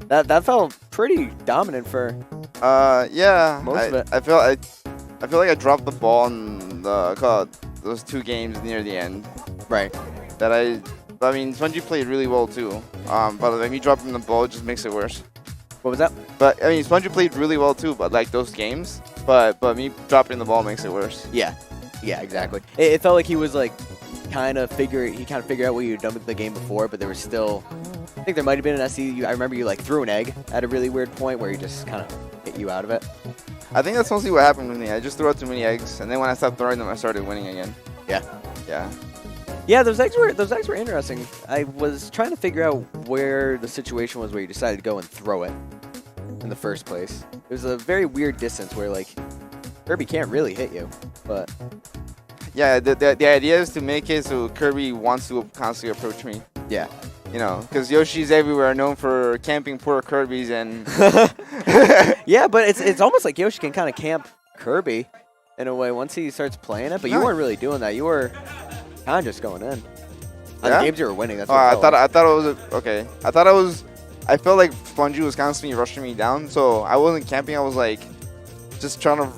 That felt pretty dominant for Yeah. most of it. I feel like I dropped the ball in those 2 games near the end. Right. I mean, Spongy played really well too. But like me dropping the ball just makes it worse. What was that? But I mean, Spongy played really well too. But like those games, but me dropping the ball makes it worse. Yeah. Yeah, exactly. It felt like he was like kind of figured out what you'd done with the game before, but there was still. I think there might have been an SC. I remember you like threw an egg at a really weird point where he just kind of hit you out of it. I think that's mostly what happened with me. I just threw out too many eggs, and then when I stopped throwing them, I started winning again. Yeah. Yeah. Yeah, those eggs were interesting. I was trying to figure out where the situation was where you decided to go and throw it in the first place. It was a very weird distance where like Kirby can't really hit you, but yeah, the idea is to make it so Kirby wants to constantly approach me. Yeah. You know, because Yoshi's everywhere, known for camping poor Kirbys and. Yeah, but it's almost like Yoshi can kind of camp Kirby in a way once he starts playing it, but you weren't really doing that. You were kind of just going in. On the games you were winning, that's what I thought it was okay. I felt like Spongy was constantly rushing me down, so I wasn't camping. I was like, just trying to,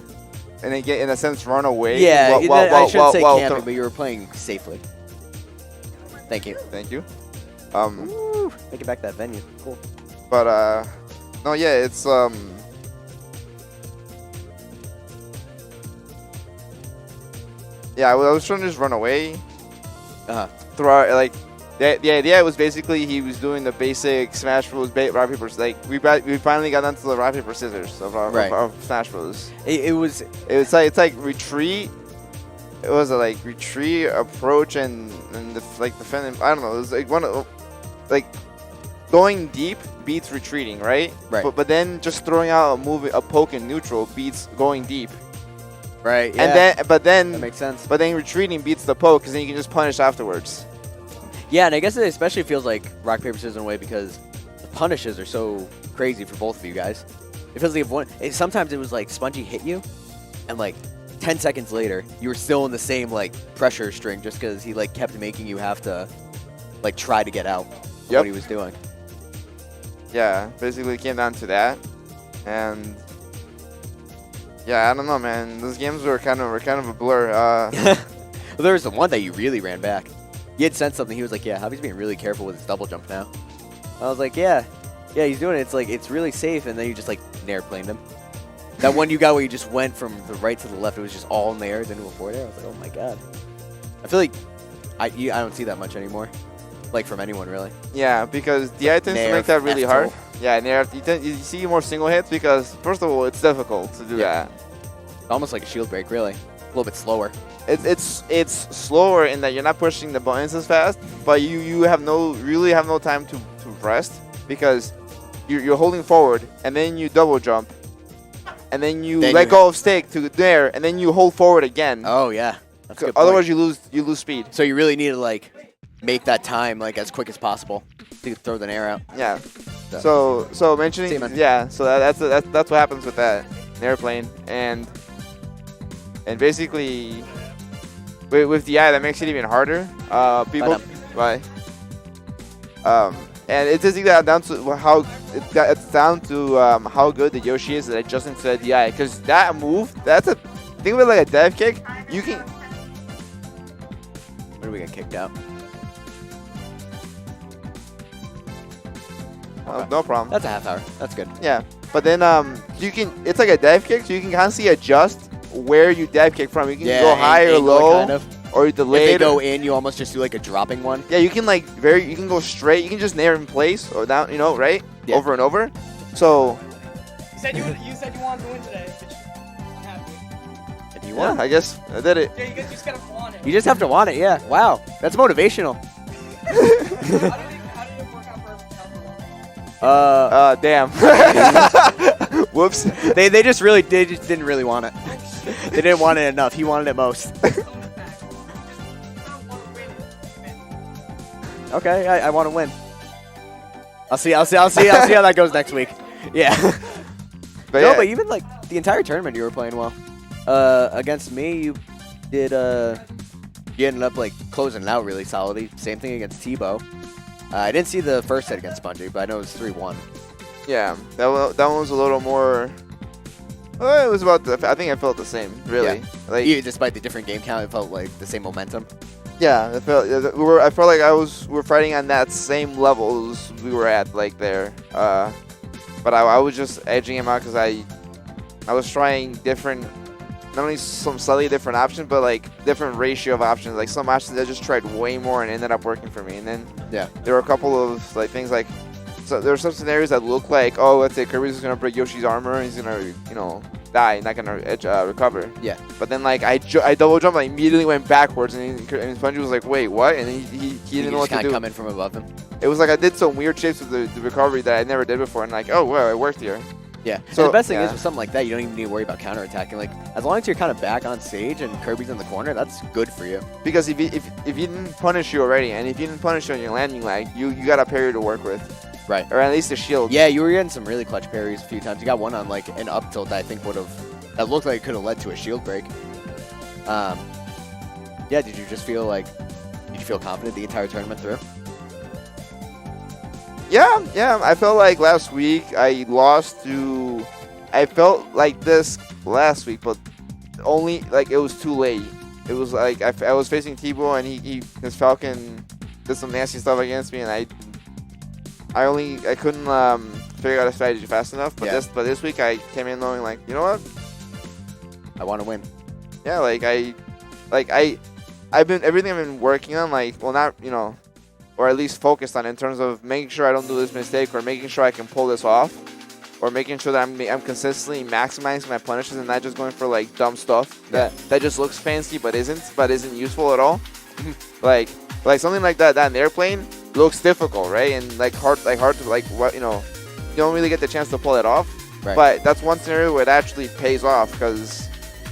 in a sense, run away. Yeah, I shouldn't say camping, but you were playing safely. Thank you. Thank you. Woo, make it back to that venue. Cool. But no, yeah, it's yeah, I was trying to just run away. Throw like the idea was basically he was doing the basic Smash Bros. Rock paper. Like we finally got onto the rock paper scissors of our Smash Bros. It's like retreat. It was a like retreat, approach, and defend. I don't know. It was like like going deep beats retreating, right? Right. But then just throwing out a poke in neutral beats going deep. Right. Yeah. And then that makes sense. But then retreating beats the poke because then you can just punish afterwards. Yeah, and I guess it especially feels like rock paper scissors in a way because the punishes are so crazy for both of you guys. It feels like sometimes it was like Spongy hit you, and like 10 seconds later you were still in the same like pressure string just because he like kept making you have to like try to get out of what he was doing. Yeah, basically it came down to that, and yeah, I don't know, man. Those games were kind of a blur. Well, there was the one that you really ran back. He had sent something. He was like, "Yeah, Hobby's being really careful with his double jump now." I was like, "Yeah, he's doing it. It's like it's really safe." And then you just like airplaned him. That one you got where you just went from the right to the left. It was just all in the air, then to a forward air. I was like, "Oh my god!" I feel like I don't see that much anymore, like from anyone really. Yeah, because the items make that really hard. Yeah, and you see more single hits because first of all, it's difficult to do that. Almost like a shield break, really. A little bit slower. It's slower in that you're not pushing the buttons as fast, but you really have no time to rest because you're holding forward and then you double jump and then you let go of stick to there and then you hold forward again. Oh yeah, that's a good point. Otherwise you lose speed. So you really need to like make that time like as quick as possible to throw the air out. Yeah. So mentioning so that's what happens with that airplane and basically. With the eye, that makes it even harder. And it's just down to how good the Yoshi is at adjusting to the eye. Because that move, think of it like a dive kick. You can. Where do we get kicked out? No problem. That's a half hour. That's good. Yeah, but then you can. It's like a dive kick, so you can constantly adjust where you dive kick from. You can go high or low, kind of. Or delayed. If they go in, you almost just do like a dropping one. Yeah, you can you can go straight. You can just nair in place or down, right? Yeah. Over and over. So. You said you wanted to win today. I'm happy. And you won. Yeah, I guess I did it. Yeah, you just gotta want it. You just have to want it. Yeah. Wow, that's motivational. How did it work out for damn. Whoops. They just didn't really want it. They didn't want it enough. He wanted it most. Okay, I want to win. I'll see how that goes next week. Yeah. But even like the entire tournament, you were playing well. Against me, you ended up like closing it out really solidly. Same thing against Tebow. I didn't see the first set against Spongy, but I know it was 3-1. Yeah, that one was a little more. It was about I think I felt the same, really. Yeah. Like Even despite the different game count, it felt like the same momentum. yeah, I felt like we were fighting on that same levels we were at like there. But I was just edging him out because I was trying different, not only some slightly different options, but like different ratio of options. Like some options I just tried way more and ended up working for me. And then there were a couple of like things like. So there are some scenarios that look like, oh, let's say Kirby's gonna break Yoshi's armor and he's gonna, die, not gonna recover. Yeah. But then like I double jumped, I immediately went backwards, and Spongy was like, wait, what? And then he didn't know what to do. Come in from above him. It was like I did some weird shapes with the recovery that I never did before, and like, oh wow, it worked here. Yeah. So and the best thing is with something like that, you don't even need to worry about counterattacking. Like as long as you're kind of back on stage and Kirby's in the corner, that's good for you. Because if you didn't punish you already, and if you didn't punish you on your landing lag, you got a parry to work with. Right. Or at least a shield. Yeah, you were getting some really clutch parries a few times. You got one on like an up tilt that I think that looked like it could have led to a shield break. Yeah, did you feel confident the entire tournament through? Yeah. I felt like last week I felt like this last week, but only like it was too late. It was like I was facing T-Bow and his Falcon did some nasty stuff against me, and I couldn't figure out a strategy fast enough. But this week I came in knowing like, you know what? I want to win. Yeah, everything I've been working on, like, well, not, or at least focused on in terms of making sure I don't do this mistake, or making sure I can pull this off, or making sure that I'm consistently maximizing my punishes and not just going for like dumb stuff that just looks fancy but isn't useful at all. like something like that in the airplane looks difficult, right? And hard to you don't really get the chance to pull it off. Right. But that's one scenario where it actually pays off because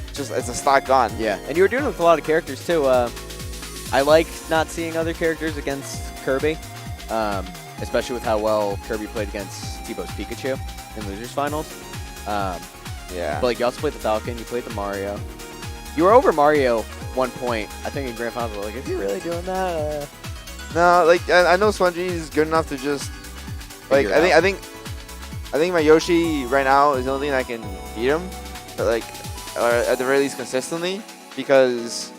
it's a stock gun. Yeah, and you were doing it with a lot of characters too. I like not seeing other characters against Kirby, especially with how well Kirby played against T-Bow's Pikachu in losers finals. Yeah. But like you also played the Falcon, you played the Mario. You were over Mario one point, I think in Grand Finals. Like, is he really doing that? No, like I know Spongy is good enough to just like I think my Yoshi right now is the only thing that can beat him, but like or at the very least consistently, because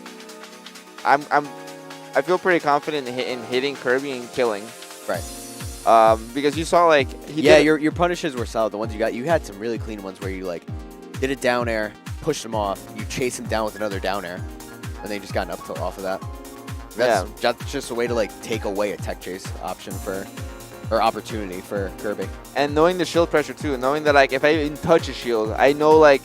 I feel pretty confident in hitting Kirby and killing. Right. Because you saw like your punishes were solid. The ones you got, you had some really clean ones where you like did a down air, pushed him off, you chase him down with another down air, and then you just got an up tilt off of that. That's just a way to like take away a tech chase option or opportunity for Kirby. And knowing the shield pressure too, knowing that like if I even touch a shield, I know like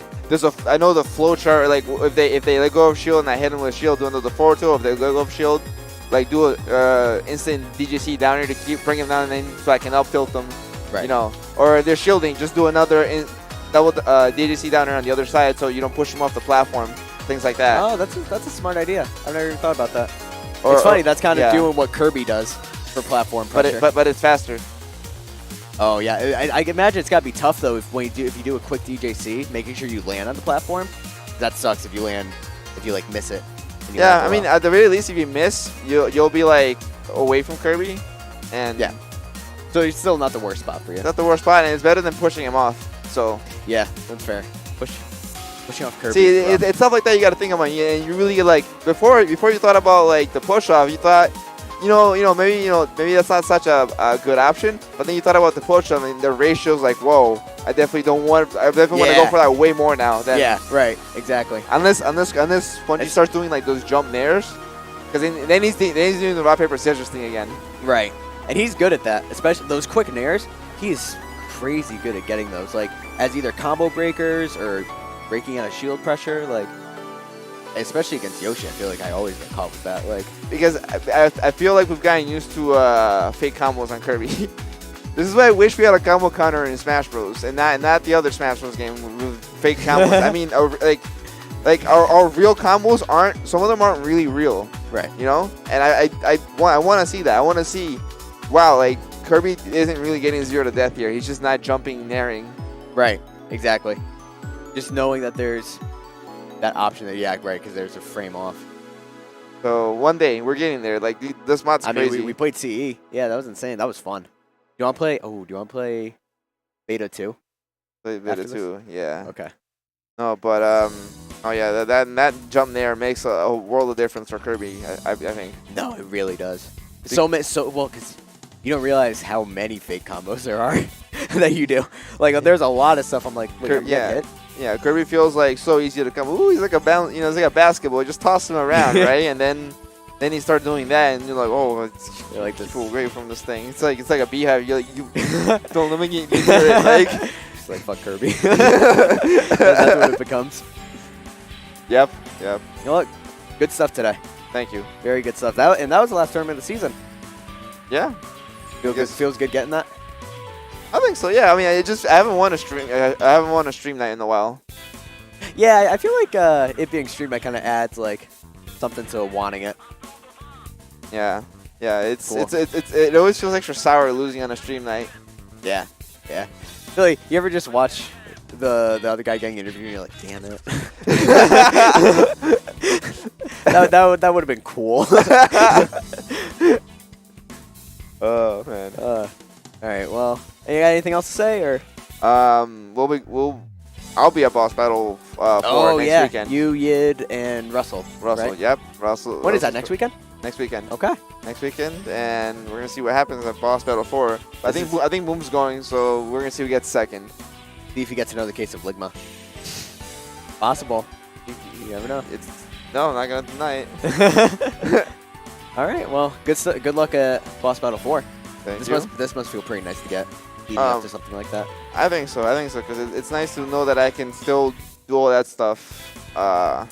I know the flow chart. Like if they let go of shield and I hit them with shield, doing the forward tilt. If they let go of shield, like do a instant DJC down here to bring him down, and then so I can up tilt them. Right. Or if they're shielding, just do another double DJC down here on the other side, so you don't push them off the platform. Things like that. Oh, that's a smart idea. I've never even thought about that. It's funny. That's kind of doing what Kirby does for platform pressure. But it's faster. Oh yeah, I imagine it's got to be tough though if you do a quick DJC, making sure you land on the platform. That sucks if you like miss it. Yeah, I mean at the very least, if you miss, you'll be like away from Kirby, and yeah. So it's still not the worst spot for you. Not the worst spot, and it's better than pushing him off. So yeah, that's fair. Pushing off Kirby. See, it's stuff like that you got to think about. And you really like before you thought about like the push off, you thought, maybe that's not such a good option. But then you thought about the push off, and the ratio's like, whoa, I definitely want to go for that way more now. Yeah, right, exactly. Unless Spongy starts doing like those jump nairs, because then he's doing the rock paper scissors thing again. Right, and he's good at that, especially those quick nairs. He's crazy good at getting those, like as either combo breakers or breaking out of shield pressure, like especially against Yoshi. I feel like I always get caught with that, like because I feel like we've gotten used to fake combos on Kirby. This is why I wish we had a combo counter in Smash Bros. and not the other Smash Bros. Game with fake combos. I mean, our real combos aren't. Some of them aren't really real, right? And I want to see that. I want to see, wow, like Kirby isn't really getting 0 to death here. He's just not jumping, nairing. Right. Exactly. Just knowing that there's that option that right, because there's a frame off. So one day we're getting there. Like this mod's crazy. We played CE. Yeah, that was insane. That was fun. Do you want to play? Oh, do you want to play Beta 2? Beta After 2, yeah. Okay. No, but oh yeah, that jump there makes a world of difference for Kirby. I think. No, it really does. Well, because you don't realize how many fake combos there are that you do. Like, there's a lot of stuff. I'm like, wait, I'm getting hit? Yeah, Kirby feels like so easy to come. Ooh, he's like he's like a basketball. You just toss him around, right? And then you start doing that, and you're like, oh, you're like this away from this thing. It's like a beehive. You're like, you don't let me get it. Like, just like fuck Kirby. That's what it becomes. Yep. You know what? Good stuff today. Thank you. Very good stuff. That was the last tournament of the season. Yeah. Feels good getting that. I think so. Yeah. I mean, I haven't won a stream. I haven't won a stream night in a while. Yeah, I feel like it being stream night kind of adds like something to wanting it. Yeah. It's cool. It always feels extra sour losing on a stream night. Yeah. Billy, you ever just watch the other guy getting interviewed and you're like, damn it. that would have been cool. Oh man. All right. Well, you got anything else to say or? I'll be at Boss Battle 4 next weekend. You, Yid, and Russell. Right? Yep. Russell. When is that? Next weekend? Next weekend. Okay. Next weekend, and we're gonna see what happens at Boss Battle 4. I think Boom's going, so we're gonna see who gets second. See if he gets another case of Ligma. Possible. You never know. No, I'm not gonna deny it. All right. Well, good luck at Boss Battle 4. Thank you. This must feel pretty nice to get leading up to something like that. I think so, because it's nice to know that I can still do all that stuff.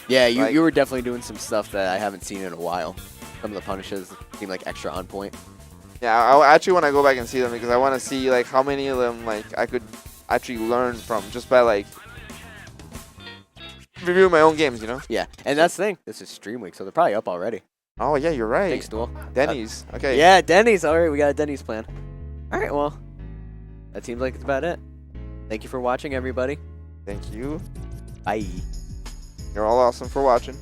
Yeah, you were definitely doing some stuff that I haven't seen in a while. Some of the punishes seem like extra on point. Yeah, I actually want to go back and see them because I want to see like how many of them like I could actually learn from just by like reviewing my own games, you know? Yeah, and that's the thing. This is stream week, so they're probably up already. Oh yeah, you're right. Thanks, Duel. Denny's. Okay. Yeah, Denny's. All right, we got a Denny's plan. All right, well, that seems like it's about it. Thank you for watching, everybody. Thank you. Bye. You're all awesome for watching.